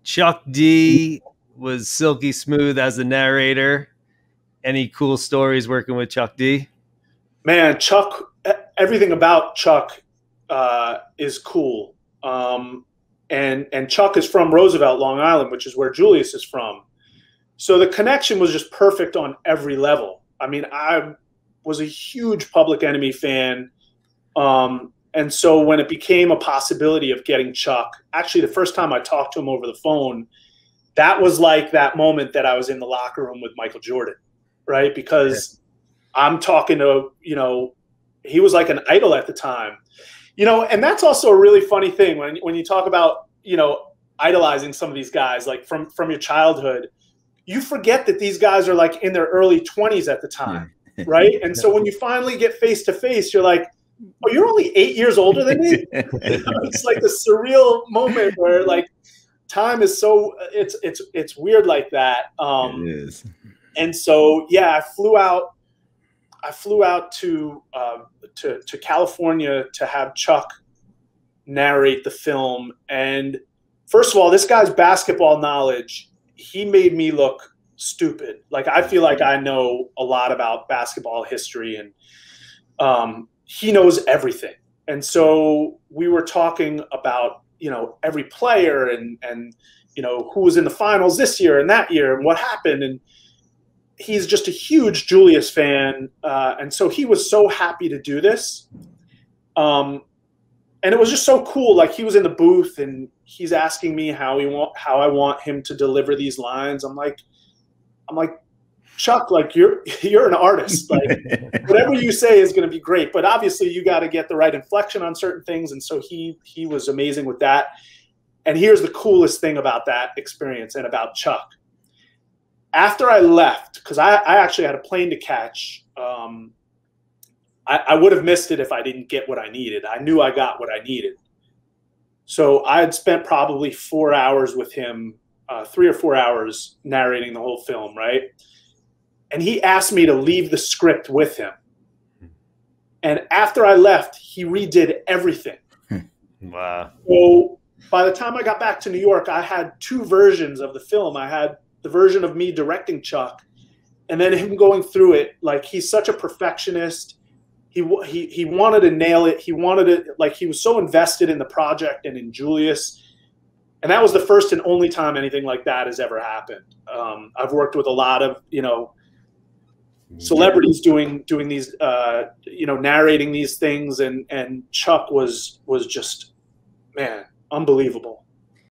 Chuck D was silky smooth as the narrator. Any cool stories working with Chuck D? Man, Chuck, everything about Chuck is cool. And Chuck is from Roosevelt, Long Island, which is where Julius is from. So the connection was just perfect on every level. I mean, I was a huge Public Enemy fan. And so when it became a possibility of getting Chuck, actually the first time I talked to him over the phone, that was like that moment that I was in the locker room with Michael Jordan, right? Because I'm talking to, you know, he was like an idol at the time. You know, and that's also a really funny thing when you talk about, you know, idolizing some of these guys, like from your childhood, you forget that these guys are like in their early 20s at the time, right? And so when you finally get face to face, you're like, oh, you're only 8 years older than me? It's like a surreal moment where like time is so, it's weird like that. It is. And so, yeah, I flew out to California to have Chuck narrate the film. And first of all, this guy's basketball knowledge, he made me look stupid. Like, I feel like I know a lot about basketball history, and he knows everything. And so we were talking about, you know, every player and you know, who was in the finals this year and that year and what happened. And he's just a huge Julius fan, and so he was so happy to do this. And it was just so cool. Like, he was in the booth and he's asking me how I want him to deliver these lines. I'm like, Chuck, like, you're an artist. Like, whatever you say is going to be great, but obviously you got to get the right inflection on certain things. And so he was amazing with that. And here's the coolest thing about that experience and about Chuck. After I left, because I actually had a plane to catch, I would have missed it if I didn't get what I needed. I knew I got what I needed. So I had spent probably 4 hours with him, 3 or 4 hours narrating the whole film, right? And he asked me to leave the script with him. And after I left, he redid everything. Wow. So by the time I got back to New York, I had 2 versions of the film. I had the version of me directing Chuck, and then him going through it. Like, he's such a perfectionist. He wanted to nail it. He wanted it, like, he was so invested in the project and in Julius. And that was the first and only time anything like that has ever happened. I've worked with a lot of, you know, celebrities doing these, you know, narrating these things, and Chuck was just, man, unbelievable.